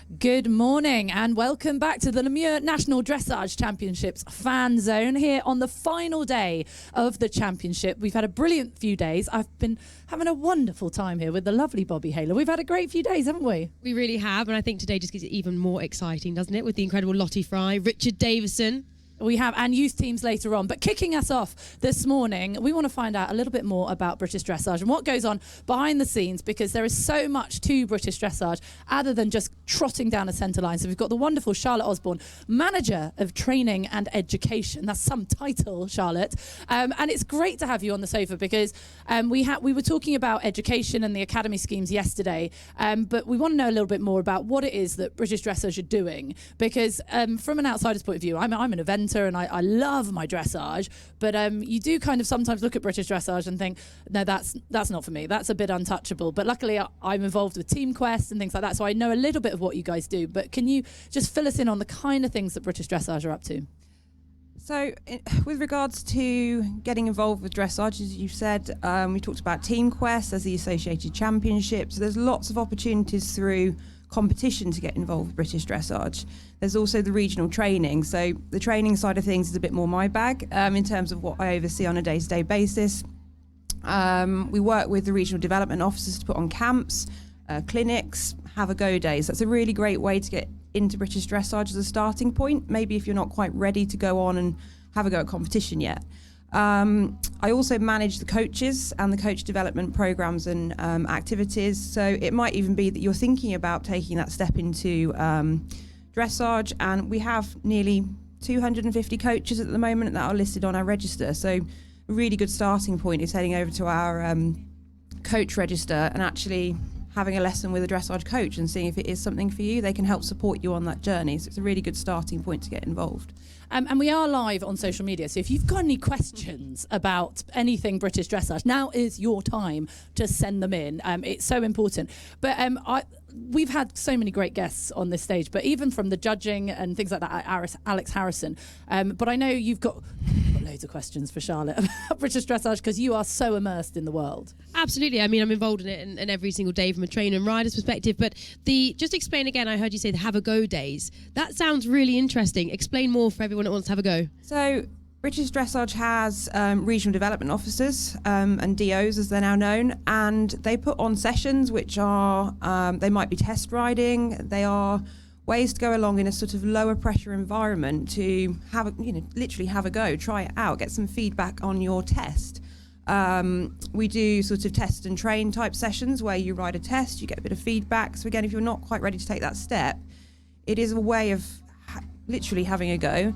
Good morning and welcome back to the LeMieux National Dressage Championships fan zone here on the final day of the championship. We've had a brilliant few days. I've been having a wonderful time here with the lovely Bobby Hayler. We've had a great few days, haven't we? We really have, and I think today just gets it even more exciting, doesn't it? With the incredible Lottie Fry, Richard Davison. We have, and youth teams later on. But kicking us off this morning, we want to find out a little bit more about British Dressage and what goes on behind the scenes, because there is so much to British Dressage other than just trotting down a centre line. So we've got the wonderful Charlotte Osborne, Manager of Training and Education. That's some title, Charlotte. And it's great to have you on the sofa because we were talking about education and the academy schemes yesterday, but we want to know a little bit more about what it is that British Dressage are doing, because from an outsider's point of view, I'm an eventer and I love my dressage, but you do kind of sometimes look at British Dressage and think, no, that's not for me. That's a bit untouchable. But luckily I'm involved with Team Quest and things like that, so I know a little bit of what you guys do. But can you just fill us in on the kind of things that British Dressage are up to? So with regards to getting involved with dressage, as you said, we talked about Team Quest as the associated championships. So there's lots of opportunities through competition to get involved with British Dressage. There's also the regional training. So the training side of things is a bit more my bag in terms of what I oversee on a day-to-day basis. We work with the regional development officers to put on camps, clinics, have a go days. That's a really great way to get into British Dressage as a starting point, maybe if you're not quite ready to go on and have a go at competition yet. I also manage the coaches and the coach development programs and activities. So it might even be that you're thinking about taking that step into dressage, and we have nearly 250 coaches at the moment that are listed on our register. So a really good starting point is heading over to our coach register and actually having a lesson with a dressage coach and seeing if it is something for you. They can help support you on that journey. So it's a really good starting point to get involved. And we are live on social media, so if you've got any questions about anything British Dressage, now is your time to send them in. It's so important. But we've had so many great guests on this stage, but even from the judging and things like that, Alex Harrison. But I know you've got loads of questions for Charlotte about British Dressage because you are so immersed in the world. Absolutely. I mean, I'm involved in it and every single day from a trainer and rider's perspective. But just explain again, I heard you say the have a go days. That sounds really interesting. Explain more for everyone that wants to have a go. So British Dressage has regional development officers and DOs, as they're now known, and they put on sessions which are, they might be test riding, they are ways to go along in a sort of lower pressure environment to have, literally have a go, try it out, get some feedback on your test. We do sort of test and train type sessions where you ride a test, you get a bit of feedback. So again, if you're not quite ready to take that step, it is a way of literally having a go.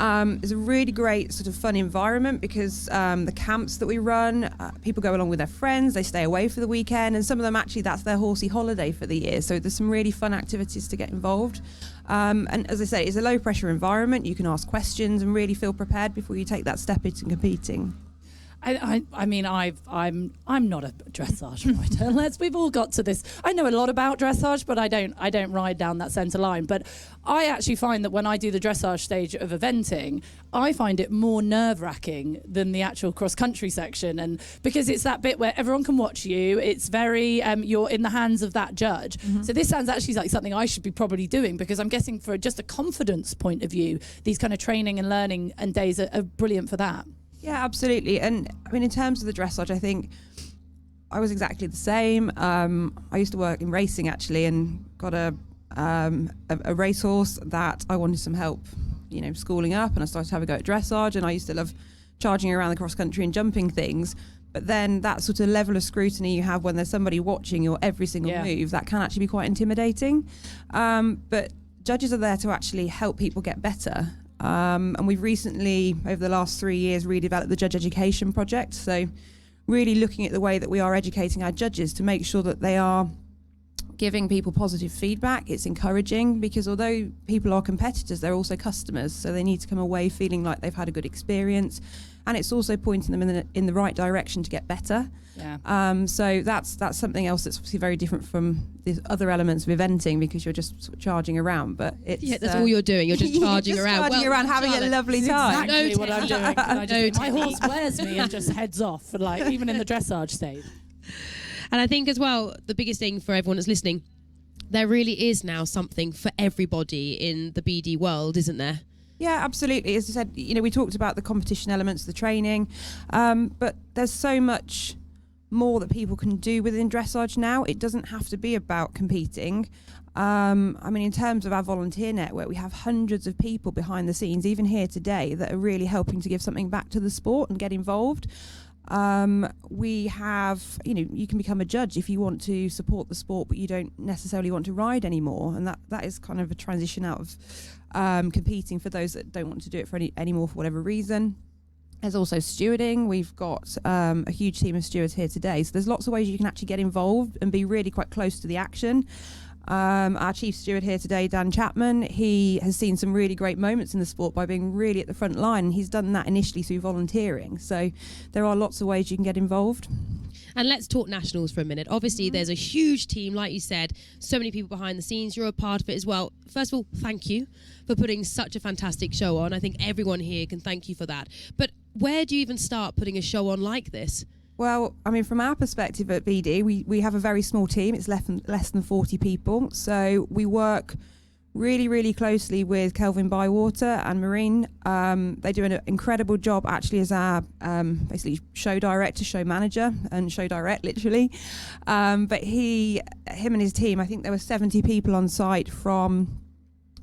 It's a really great sort of fun environment because the camps that we run, people go along with their friends, they stay away for the weekend, and some of them actually that's their horsey holiday for the year. So there's some really fun activities to get involved. And as I say, it's a low pressure environment. You can ask questions and really feel prepared before you take that step into competing. I mean, I'm not a dressage rider. We've all got to this. I know a lot about dressage, but I don't ride down that centre line. But I actually find that when I do the dressage stage of eventing, I find it more nerve-wracking than the actual cross-country section, and because it's that bit where everyone can watch you. It's very you're in the hands of that judge. Mm-hmm. So this sounds actually like something I should be probably doing, because I'm guessing for just a confidence point of view, these kind of training and learning and days are brilliant for that. Yeah, absolutely. And I mean, in terms of the dressage, I think I was exactly the same. I used to work in racing actually, and got a racehorse that I wanted some help, schooling up, and I started to have a go at dressage, and I used to love charging around the cross country and jumping things. But then that sort of level of scrutiny you have when there's somebody watching your every single move, that can actually be quite intimidating. But judges are there to actually help people get better. And we've recently, over the last 3 years, redeveloped the Judge Education Project. So really looking at the way that we are educating our judges to make sure that they are giving people positive feedback. It's encouraging, because although people are competitors, they're also customers. So they need to come away feeling like they've had a good experience. And it's also pointing them in the right direction to get better. Yeah. So that's something else that's obviously very different from the other elements of eventing, because you're just sort of charging around. But it's that's all you're doing. You're just charging around. Charging around, having a lovely time. Exactly what I'm doing. My horse wears me and just heads off, even in the dressage stage. And I think as well, the biggest thing for everyone that's listening, there really is now something for everybody in the BD world, isn't there? Yeah, absolutely. As I said, we talked about the competition elements of the training, but there's so much more that people can do within dressage now. It doesn't have to be about competing. In terms of our volunteer network, we have hundreds of people behind the scenes, even here today, that are really helping to give something back to the sport and get involved. We have, you can become a judge if you want to support the sport, but you don't necessarily want to ride anymore. And that is kind of a transition out of competing for those that don't want to do it for anymore for whatever reason. There's also stewarding. We've got a huge team of stewards here today. So there's lots of ways you can actually get involved and be really quite close to the action. Our chief steward here today, Dan Chapman, he has seen some really great moments in the sport by being really at the front line. He's done that initially through volunteering. So there are lots of ways you can get involved. And let's talk nationals for a minute. Obviously, there's a huge team, like you said, so many people behind the scenes. You're a part of it as well. First of all, thank you for putting such a fantastic show on. I think everyone here can thank you for that. But where do you even start putting a show on like this? Well, from our perspective at BD, we have a very small team. It's less than 40 people. So we work really, really closely with Kelvin Bywater and Marine. They do an incredible job actually as our basically show director, show manager, and show direct literally. But him and his team, I think there were 70 people on site from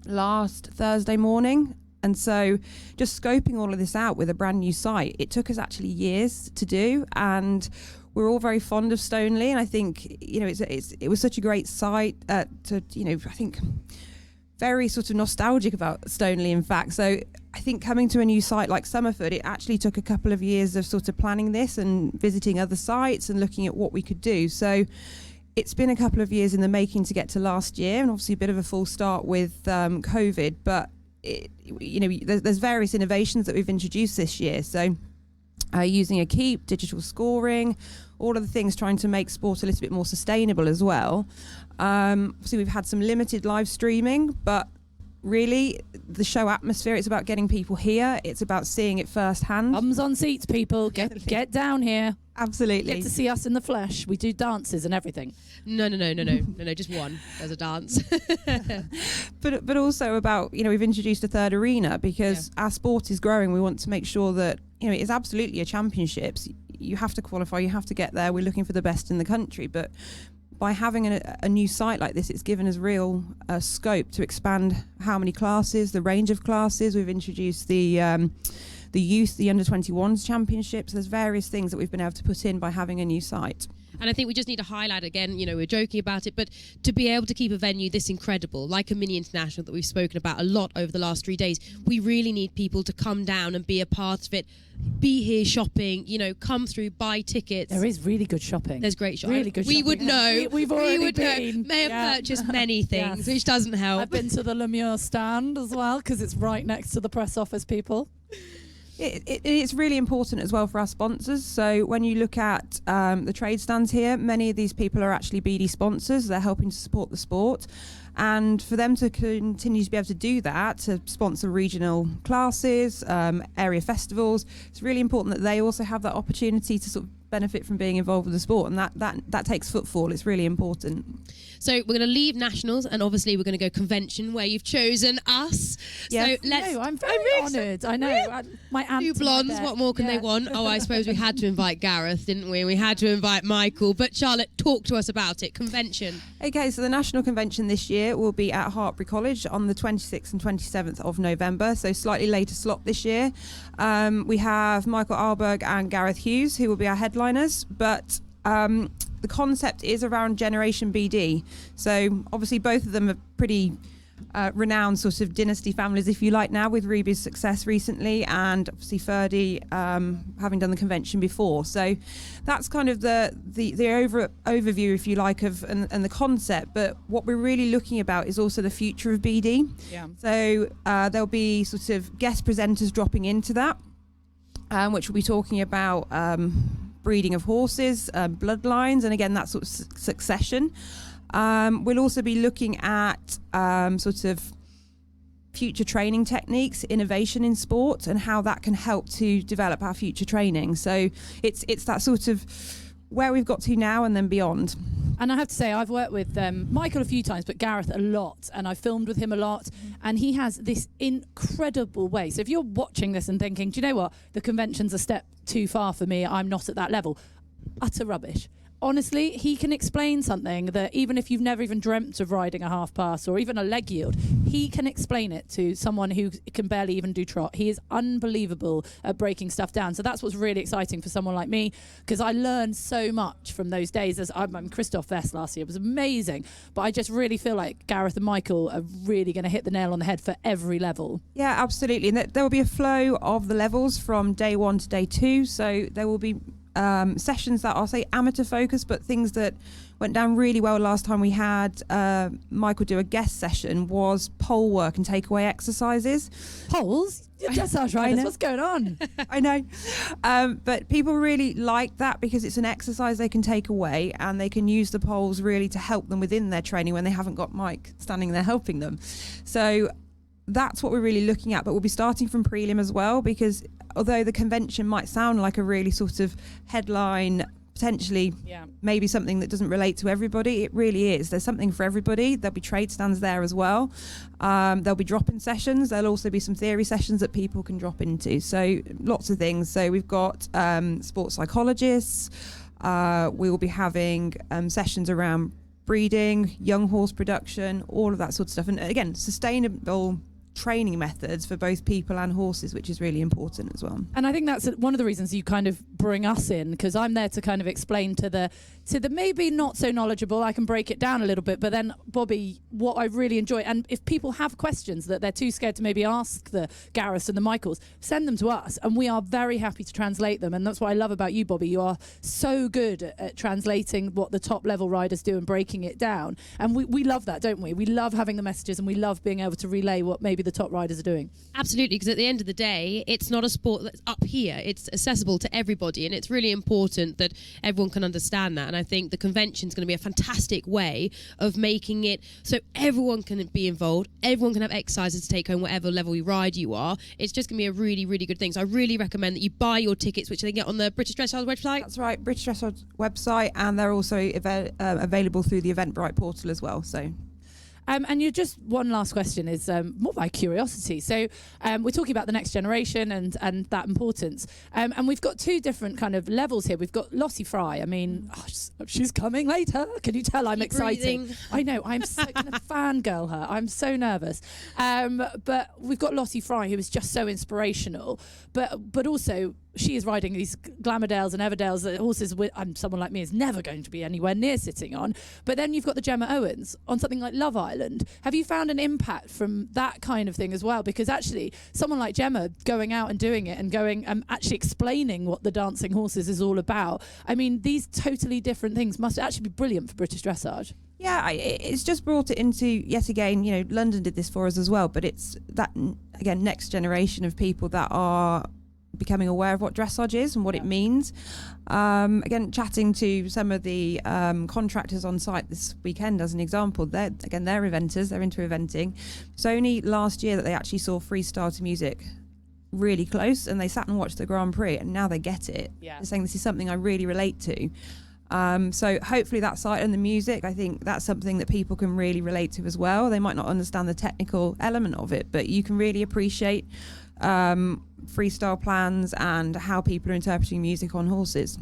last Thursday morning. And so just scoping all of this out with a brand new site, it took us actually years to do. And we're all very fond of Stoneleigh. And I think, it was such a great site I think very sort of nostalgic about Stoneleigh, in fact. So I think coming to a new site like Somerford, it actually took a couple of years of sort of planning this and visiting other sites and looking at what we could do. So it's been a couple of years in the making to get to last year, and obviously a bit of a full start with COVID, but there's various innovations that we've introduced this year. So using a keep, digital scoring, all of the things trying to make sport a little bit more sustainable as well. Obviously we've had some limited live streaming, but really the show atmosphere, it's about getting people here. It's about seeing it firsthand. Bums on seats, people. Get down here. Absolutely. Get to see us in the flesh. We do dances and everything. No, just one. There's a dance. But also about, we've introduced a third arena because our sport is growing. We want to make sure that, it is absolutely a championships. You have to qualify, you have to get there. We're looking for the best in the country. But by having a new site like this, it's given us real scope to expand how many classes, the range of classes. We've introduced the youth, the under-21s championships. There's various things that we've been able to put in by having a new site. And I think we just need to highlight again, we're joking about it, but to be able to keep a venue this incredible, like a mini international that we've spoken about a lot over the last 3 days, we really need people to come down and be a part of it, be here shopping, come through, buy tickets. There is really good shopping. There's great shopping. Really good we shopping. Would know. We've already been. May have purchased many things, which doesn't help. I've been to the LeMieux stand as well because it's right next to the press office, people. It's really important as well for our sponsors. So when you look at the trade stands here, many of these people are actually BD sponsors. They're helping to support the sport. And for them to continue to be able to do that, to sponsor regional classes, area festivals, it's really important that they also have that opportunity to sort of benefit from being involved with the sport. And that takes footfall. It's really important. So we're going to leave nationals, and obviously we're going to go convention, where you've chosen us. Yes. So let's. I'm very honoured. I know. My aunt. Two blondes. What more can they want? Oh, I suppose we had to invite Gareth, didn't we? We had to invite Michael. But Charlotte, talk to us about it. Convention. Okay, so the national convention this year will be at Hartpury College on the 26th and 27th of November. So slightly later slot this year. We have Michael Arberg and Gareth Hughes, who will be our headliners. But the concept is around Generation BD. So obviously both of them are pretty renowned sort of dynasty families, if you like, now with Ruby's success recently, and obviously Ferdy having done the convention before. So that's kind of the overview, if you like, of and the concept. But what we're really looking about is also the future of BD. Yeah. So there'll be sort of guest presenters dropping into that, which will be talking about breeding of horses, bloodlines, and again that sort of succession. We'll also be looking at sort of future training techniques, innovation in sport, and how that can help to develop our future training. So it's that sort of where we've got to now and then beyond. And I have to say, I've worked with Michael a few times, but Gareth a lot, and I've filmed with him a lot, and he has this incredible way. So if you're watching this and thinking, do you know what, the convention's a step too far for me, I'm not at that level, utter rubbish. Honestly, he can explain something that even if you've never even dreamt of riding a half pass or even a leg yield, he can explain it to someone who can barely even do trot. He is unbelievable at breaking stuff down. So that's what's really exciting for someone like me, because I learned so much from those days. As Christoph Vest last year was amazing, but I just really feel like Gareth and Michael are really going to hit the nail on the head for every level. Yeah, absolutely. And there will be a flow of the levels from day 1 to day 2. So there will be sessions that I'll say amateur focused, but things that went down really well last time we had Michael do a guest session was pole work and takeaway exercises. Poles? You're dressage riders. What's going on? I know. But people really like that because it's an exercise they can take away, and they can use the poles really to help them within their training when they haven't got Mike standing there helping them. So that's what we're really looking at, but we'll be starting from prelim as well, because although the convention might sound like a really sort of headline, potentially maybe something that doesn't relate to everybody, it really is. There's something for everybody. There'll be trade stands there as well. There'll be drop-in sessions. There'll also be some theory sessions that people can drop into. So lots of things. So we've got sports psychologists. We will be having sessions around breeding, young horse production, all of that sort of stuff. And again, sustainable training methods for both people and horses, which is really important as well. And I think that's one of the reasons you kind of bring us in, because I'm there to kind of explain to the maybe not so knowledgeable, I can break it down a little bit, but then Bobby, what I really enjoy, and if people have questions that they're too scared to maybe ask the Gareths and the Michaels, send them to us and we are very happy to translate them. And that's what I love about you, Bobby. You are so good at translating what the top level riders do and breaking it down, and we love that, don't we? We love having the messages and we love being able to relay what maybe the top riders are doing. Absolutely, because at the end of the day, it's not a sport that's up here. It's accessible to everybody, and it's really important that everyone can understand that. And I think the convention is going to be a fantastic way of making it so everyone can be involved, everyone can have exercises to take home whatever level you ride you are. It's just going to be a really, really good thing. So I really recommend that you buy your tickets, which they get on the British Dressage website. That's right, British Dressage website, and they're also available through the Eventbrite portal as well. So. And you just one last question is more by curiosity. So we're talking about the next generation and that importance. And we've got two different kind of levels here. We've got Lottie Fry. I mean, she's coming later. Can you tell I'm excited? Breathing. I know. I'm so going to fangirl her. I'm so nervous. But we've got Lottie Fry, who is just so inspirational. But also, she is riding these Glamordales and Everdales that horses someone like me is never going to be anywhere near sitting on. But then you've got the Gemma Owens on something like Love Island. Have you found an impact from that kind of thing as well? Because actually, someone like Gemma going out and doing it and going actually explaining what the dancing horses is all about. I mean, these totally different things must actually be brilliant for British dressage. Yeah, it's just brought it into, yet again, you know, London did this for us as well, but it's that, again, next generation of people that are becoming aware of what dressage is and what it means. Again, chatting to some of the contractors on site this weekend as an example, they're eventers, they're into eventing. It's only last year that they actually saw freestyle to music really close, and they sat and watched the Grand Prix, and now they get it. They're saying this is something I really relate to. So hopefully that side and the music, I think that's something that people can really relate to as well. They might not understand the technical element of it, but you can really appreciate freestyle plans and how people are interpreting music on horses.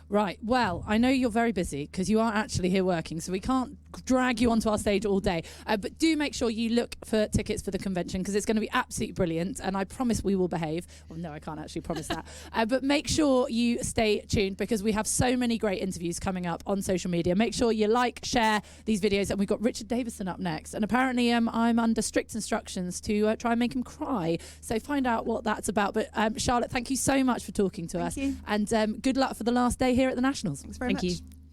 Right. Well, I know you're very busy because you are actually here working, so we can't drag you onto our stage all day. But do make sure you look for tickets for the convention, because it's going to be absolutely brilliant, and I promise we will behave. Well, no, I can't actually promise that. But make sure you stay tuned, because we have so many great interviews coming up on social media. Make sure you like, share these videos, and we've got Richard Davison up next. And apparently I'm under strict instructions to try and make him cry. So find out what that's about. But Charlotte, thank you so much for talking to us. You. And good luck for the last day here at the Nationals. Thanks very much. Thank you.